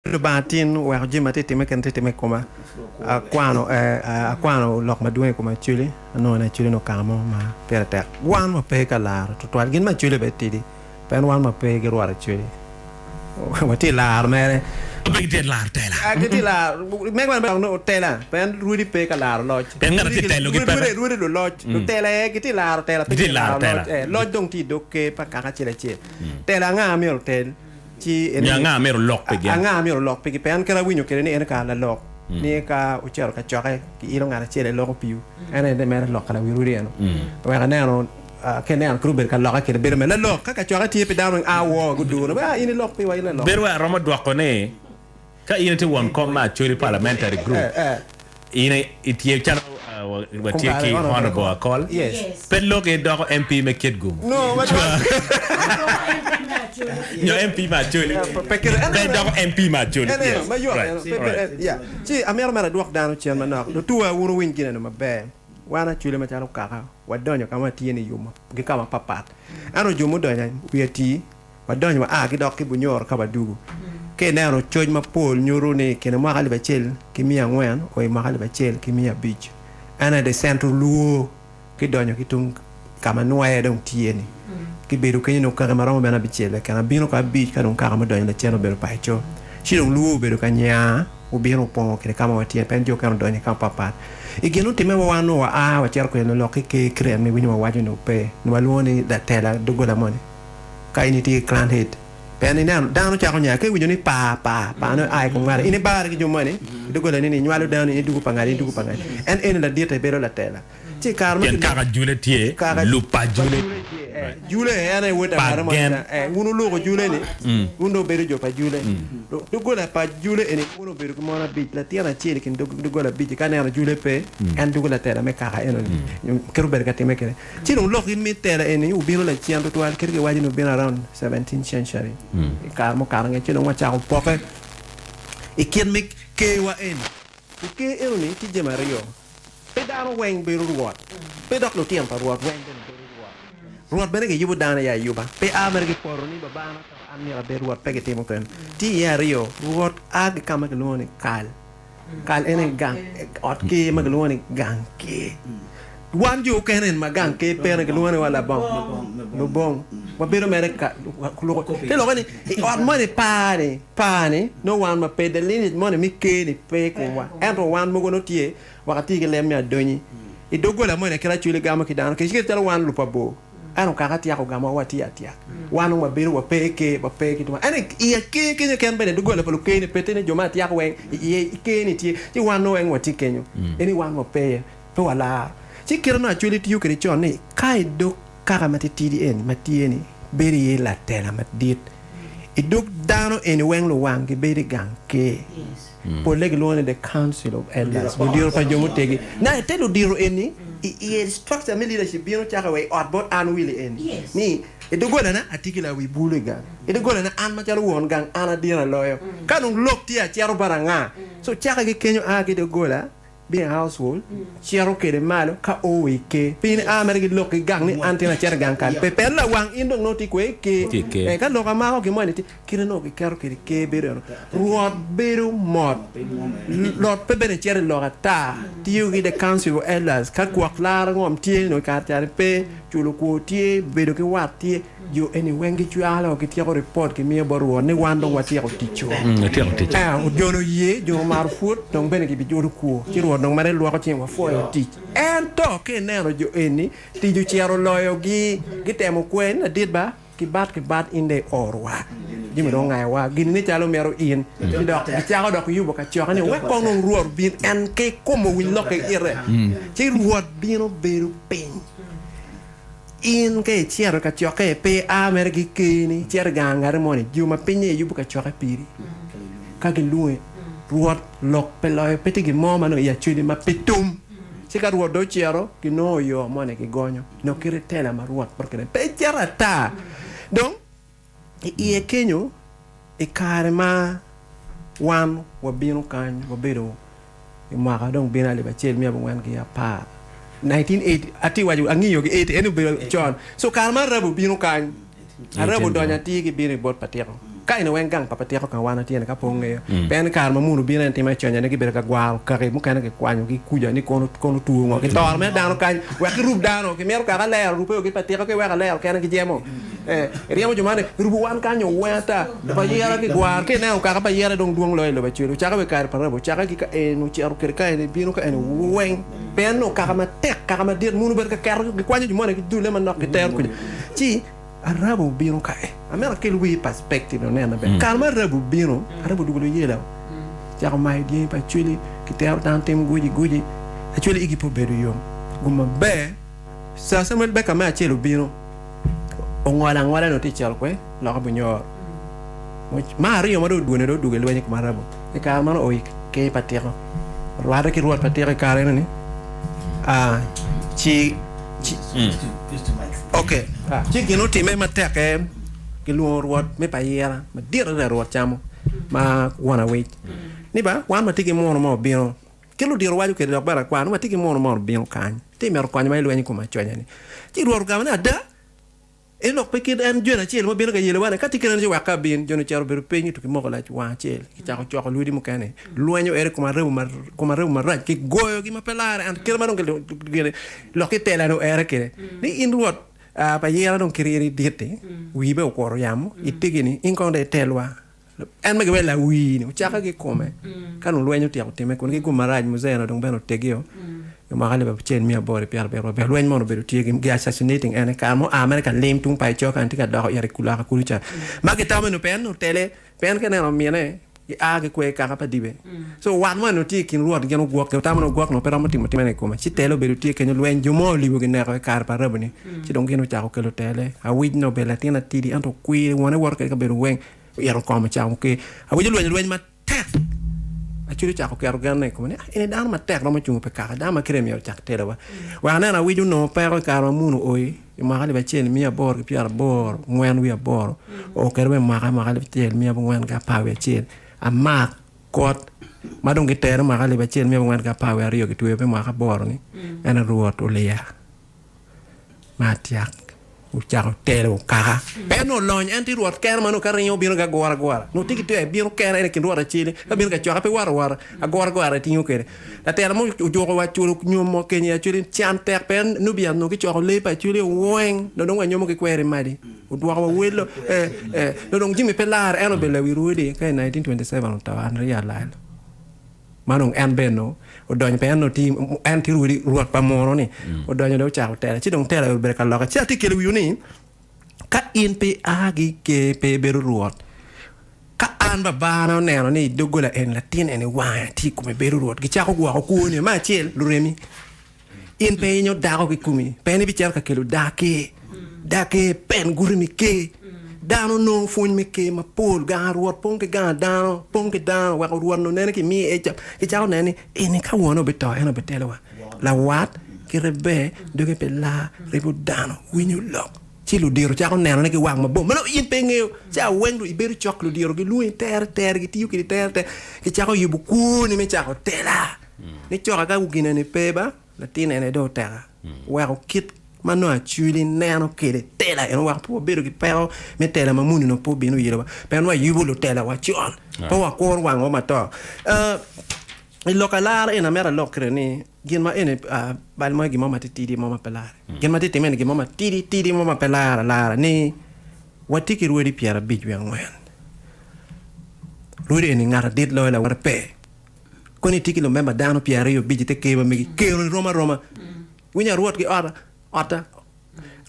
do batin wa jima tete me kan tete me koma aquano lok ma duwe koma chuli no na chuli no kamo ma perta wan ma pe kala to twal gin ma chuli betidi pen wan ma pe gero ara chuli wa ti lar mere big dead lar tela ti lar me man no tela pen rudi pe kala loj pen ngara ti telo gi pe rudi lo loj tela ti lar tela pe loj dong ti dokke pa ka chele che tela nga mi tel ci nga mero lok pe gen nga mero lok pe pen kala winyo kere ni en ka la lok ni ka o chero ka choke ki ilo ngara chele lok piu ene de mer lok kala wiruri eno wa ga neno kene an kruber ka lok ke ber me la lok ka choke ti pe down a wo gudu no ba ini lok pe wa ile lok ber wa roma do ko ne ka ine ti won ko ma chori parliamentary group ine itie chano wa tie ki honorable call yes pe lok e do MP me ket gum no wa Yo MP ma chuli. Perché dopo MP ma chuli. Ma io yeah. Sì, a me duok dano chen ma no. Do tu uru win kine no mabe. Wana chuli ma chalo kaka. Wadonyo kama tieni yuma. Gi kama papat. Ano jumu donya wieti. Wadonyo ma gi dok ki bunyor ka badugu. Ke nero choj ma pol nyuru ni kene ma kali bachel ki mia ngwen o ma kali bachel ki mia beach. Ana de centro luo ki donyo ki tung kama noye dong tieni. Ki beru kenyo no kaka maramo bena bichele kana bino ka beach kana kaka madonyo na cheno beru paicho shiro luo beru kanya ubiro pongo kile kama watie penjo kana donyo kama papat igeno time wa wano wa cher ko no loki ke krem ni winyo wajo no pe no waloni da tela dogola moni ka initi clan head peni nan dano cha ko nya ke winyo ni pa no ai ko ngara ini bar ki jomani dogola ni nywalo dano ni dugu pangari en la dieta beru la tela ci karma ken kaka jule tie lupa jule jule ene woda marama wunu logo jule ni wundo beru jo pa jule do gola pa jule ene wuno beru ko mona bi la tiana chele kin do gola bi kan ene jule pe en do gola tera me kaka ene keru ber gati me kere ci no logo mi tera ene u biro la ciando to al kerge waji no been around 17th century karmo karanga ci no wacha ko poke e ken me ke wa ene ke ene ni ti je mario pe dano weng beru ruot pe dok lo tiam pa ruot weng ruot bene ke yubu dana ya yuba pe amer ke poro ni babana ka amni la beru ruot pe ke timo ken ti ya rio ruot ag kama ke loni kal ene gang ot ke ma ke loni gang ke wan jo kenen ma gang ke pe ke loni wala bon no bon wa beru mere ka lo te lo ni ot mo ni pane no wan ma pe de linit mo ni mi ke ni pe ko wa ento wan mo gono tie wakati ke lem ya doni e dogola mo ne kera chule gama ki dan ke ke telo wan lupa bo ano kakati yako gama wati atia wanu mabiru wa peke tu ane iya ke ken bene dogola pelo ke ne petene jomati yako wen iye ke ni ti wanu wen wati kenyo eni wanu pe wala ti kera na chule ti yukere chon ni kai do kaka matiti en matieni beri la tela madit e dog dano eni wen lo wangi beri ganke por leg lone the council of elders bu diro pa jomo tegi na te lo diro eni e structure me leadership bino chaka way out but an willy eni ni e do gola na atikila wi bulega e do gola na an ma chalo won gang ana dira loyo kanung lok tia chiaro baranga so chaka ge kenyo age do gola be household chiaro ke de malo ka o we ke pin amer ge lok gang ni antina chiar gang kan pe per la wang indo noti kwe ke e ka lo ka ma ko ke mo ni kire no ke karo ke bero ruot beru mod lot pe bene chiar lo ta tiu gi de council of elders ka kwa klar ngom tie no ka tar pe chulo ko tie bedo ke watie yo eni wengi chuala ke tiako report ke mi boru ne wando watie ko ticho jono ye jo mar foot donc bene ke bi joru ko ci ro donc mare lo ko ci wa fo ti en to ke nero jo eni ti ju chiaro loyo gi temo kwen dit ba ki bat inde orwa jimi do ngai wa gin ni chalo mero in ti dok ti chako dok yubo ka choko ni we ko no ruor bin en ke komo win lo ke ire ci ruor bino beru pin in ke chiaro ka choke pe amer gi kini chiar gangare moni juma pinye yubu ka choke piri ka ke luwe ruot lok pe loy peti gi moma no ya chudi ma pitum sika ruot do chiaro ki no yo mone ki gonyo no kire tela ma ruot porque pe chiara ta donc e kenyo e karma wan wa binu kan wa bedo e ma ka donc bina le ba chel mi abon wan ki ya pa 1980 ati waju angiyo ki 80 enu be John so karma rabu binu kan rabu donya ti ki bini bot patero kai no wengang papa tia ka wana tia ka ponge pen kar ma munu bina ti ma chonya ne ki ber ka gwal ka ke mu kana ke kwanyo ki kuja ni kono tu ngo ki tor me dano ka wa ki rub dano ki mer ka ka le rupo ki patia ka wa ka le kana ki jemo riamo jumane rubu wan ka nyo weta ba yera ki gwar ke na ka ba yera dong duong loy lo ba chulo cha ka be kar para bo cha ka ki ka no chi aru ker ka ne bino ka en wen pen no ka ma tek ka ma dir munu ber ka kar ki kwanyo jumane ki dule man no ki ter ku chi arabu bino ka amera ke lui perspective no na be kalma arabu bino arabu dugulo yela ja ko mai die pa chuli ki ter dan tem guji chuli igi po bedu yom guma be sa samuel be ka ma chelo bino o ngwala no ti chal kwe lo ka bunyo ma rio ma do dugel wani ko marabu e ka ma no o ke patero ruada ki ruat patero ka re ni chi okay chi gino ti me mateke ki lu ruat me pa yera ma dira da ruat chamo ma wana wait ni ba wan ma tigi mo bino ke lu dira waju ke da bara kwa ma tigi mo bino kan ti mer kwa ma lu ni ko ma chonya ni ti ruat ga na da e lok pe kid en jona chel mo bino ga yele wana ka ti kenen jo ka bin jona charo ber pe ni to ki mo la wa chel ki cha ko lu di mo kane luenyo ere ko ma rew ma raj ki goyo gi ma pelare and kir ma don gele lo ki tela no ere ke ni in ruat pa yera don kiriri diete wi be ko ro yamo itigini in ko de telwa en me gela wi ni cha ka ki come kan luenyo ti ko teme ko ki ko maraj mo zeno don beno tegio ma gale ba chen mi abore piar be luenyo mo be ti gi assassinating en ka mo america lem tung pa cho kan ti ka do yare kula ka kulucha ma ke tamo no pen no tele pen ke no miene a ke kwe ka pa dibe so wan no ti kin ruot geno guok te tamo no guok no pero mo ti ne ko ma ci telo be ti ke no luenyo mo libo ge ne ko kar pa rabni ci don geno cha ko ke lo tele a wi no be latina ti di anto kwi wona wor ke be wen yaro ko ma cha ko ke a wi luenyo ma tek a churi cha ko ke argane ko ne ene dan ma tek no ma chungu pe ka da ma krem yo cha tele wa na wi no pero ka ma munu oy ma gale ba chen mi abor ke piar bor ngwen wi abor o kerbe ma gale chen mi abor ngwen ka pa we chen a ma kot ma dong gitere ma gale ba chen mi abor ngwen ka pa we rio ke tuwe pe ma ka bor ni ena ruot olia ma tiak u cha tele ka pe no lony anti ruot ker ma no ka rinyo biro ga gora no tiki te biro ker ene kin ruot chile ka biro ga cha pe war a gora tinyo kere la tele mo u jogo wa chulo nyom mo kenya chile chan ter pen no bia no ki cho le pa chile wen no no nyom ke kwere madi u dwa wa welo no dong jimi pelar eno be le wirudi ka 1927 ta an ria la manong en beno o donyo pe no ti en ti ruot pa moro ni o donyo do cha tele ci dong tele be ka loka ci ti kele wi ni ka in pe agi ke pe be ruot ka an ba no ne no ni dogola en latin en wa ti ku me be ruot gi cha ko gwa ko ni ma chel lu remi in pe nyo da ko ki kumi pe ni bi cher ka kelu dake pen gurmi ke dano no fuñ mi ke ma pol ga ruot pon ke ga dano wa ruot no ne ki mi e cha ne ni ene ka wono be to eno be tele wa la wat ki rebe de ke la rebu dano wiñu lo ci lu diro cha ko ne no ki wa ma bo ma no in pe ngeo cha wendu i beru chok lu diro gi lu ter gi tiu ki ter ki cha ko yubu ku ni me cha ko tela ni cho ga u gine ni pe ba la tine ne do tera wa ko kit mano a chuli neno kede tela eno wa po beru ki pero me tela ma muni no po binu yiro pero wa yubo lo tela wa chon po wa kor wa ngo ma to il localar en amera lokre ni gin ma ene bal mo gi mama tidi mama pelare gin ma titi men gi mama tidi mama pelare la ni watiki ruedi piara bijwe ngwen ruedi ni ngara dit lo la war pe koni tiki lo memba dano piara yo bijite ke ma mi ke roma winya ruot ki ata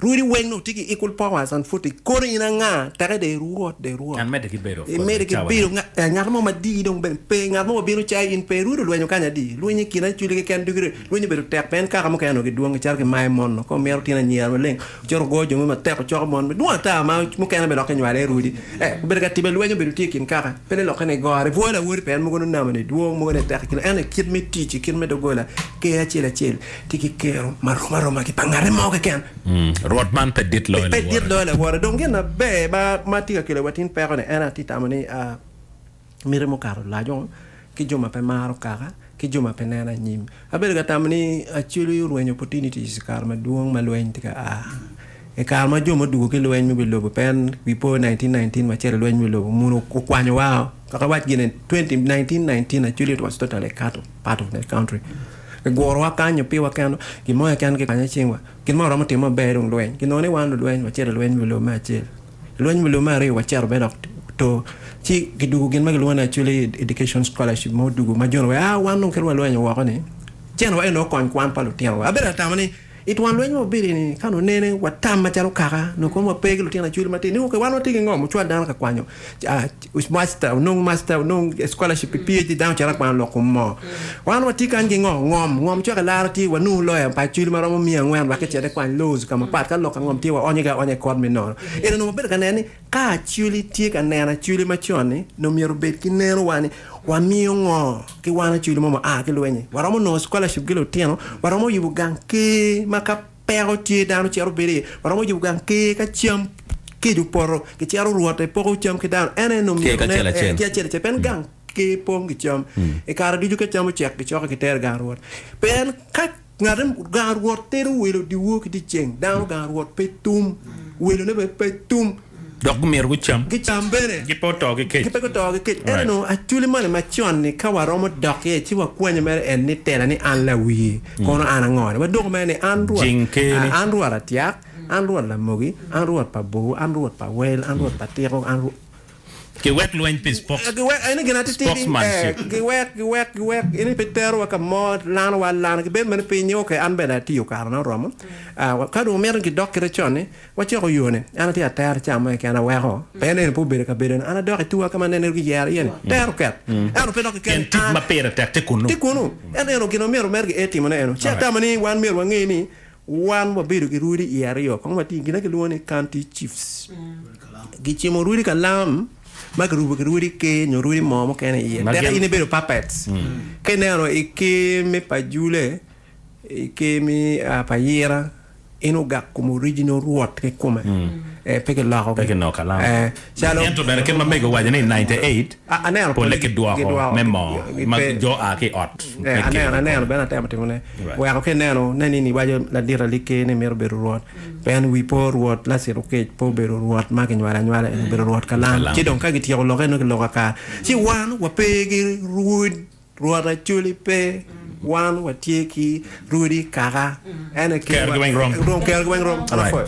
rudy weng no tiki equal powers and footy kore ina nga tare de ruot and mediki bero ngar mo ma di dong ben pe ngar mo biro chai in peru lo nyo kanya di lo nyi kina chuli ke kan dugre lo nyi bero tek pen ka mo kano ke duong char ke mai mon ko mer tina nyer leng jor go jo ma tek chor mon do ta ma mo kana be lo ke nyale rudy be ga tibe lo nyo bero tikin ka pe lo kane gore vola wuri pen mo go na ma ne duong mo go ne tek kila ene kit me tichi kin me do gola ke ya chela tiki kero maroma ki pangare mo ke ken Rodman pedit lo la wara donc na be ba matika kele watin perne ana titamani a miremo karo la jon ki joma pe maro kara ki joma pe nana nyim abel ga tamni a chulu ruenyo opportunities kar ma duong ma luen tika e kar ma jo modugo ke lweny mi bilobo pen before 1919 ma chere lweny mi bilobo muno kwanyo wao kaka wach gine 1919 actually it was totally part of the country goro wakanyo pi wakano gimoya kan ke kanya chingwa gimoro mo timo berung lweny ginone wan lweny ma chere lweny mi bilobo ma chere lweny mi bilobo ma re wa chere bedok to chi gidugo gin ma gilwana actually education scholarship mo dugo ma jono wan no kerwa lweny wako ni chen wa eno kon kwan palu tiawa abera tamani it wan lweny mo biri ni kanu nene watam machalo kaka no ko mo peglo tiana chuli mati ni ko wan otigi ngom chwa dan ka kwanyo master no scholarship PhD down chara kwan lo mo wan watika ngi ngom chwa ka larti wanu lo ya pa chuli maro mi ngwan wa ke chede kwan loz kama pat ka lo ka ngom tiwa onye kod mi no ene no bere kaneni ka chuli tika nena chuli machoni no miero bet kinero wani wamiyo ngo ki wana chuli mo ke lwenye waramo no scholarship gilo tiano waramo yubu ganke maka pero tie dano chero bere waramo yubu ganke ka cham ke du poro ke chero ruote poro cham ke dano ene no mi ke chele pen gang ke pom ke cham e kara di ke cham chek ke choka ke ter gang ruot pen ka ngadem gang ruot teru welo di wo ke di cheng dano gang ruot petum welo ne petum dok mer gu cham bene gi poto gi ke no actually man ma chon ni ka waromo dok ye chi wa kwanya mere en ni tela ni an la wi kono an ngore ba dok me ni an ruwa tiak an ruwa la mogi an ruwa pa bo an ruwa pa wel an ruwa pa tiro an ruwa ke wet lwen pis box ke wet ene gina titi ke wet ene petero wa ka mod lan wa lan ke ben men pinyo ke an bena tiyo karna romo ka do mer ki dok re chone wa chero yone ana ti atar chama ke ana wa ho pene po bere ka bere ana dok tu ka man energi yer yen ter ket ana pe dok ke enti ma pere te kunu ene no gino mer ke eti mana eno chata mani wan mer wa ngini wan wa bere ki rudi yer yo ko ma ti gina ke luone county chiefs gi chimo rudi ka lam Magrubi ke nyorudi momo kene ye dera ine bero puppets kenero ike me pajule ike mi payera ino ga como original ruot ke kuma peke laho peke no kala chalo ento bere ke ma mego wajane 98 anero po leke duo memo ma jo a ke ot anero bena tema timone wa ko kenero nani ni wajo la dira like ne mer bero ruot pen wi po ruot la sero ke po bero ruot ma ke nyara bero ruot kala ti don ka giti ko loke no ke loka si wan wa pege ruot a chuli pe wan wa tieki rudi kara ene ke going wrong ala fo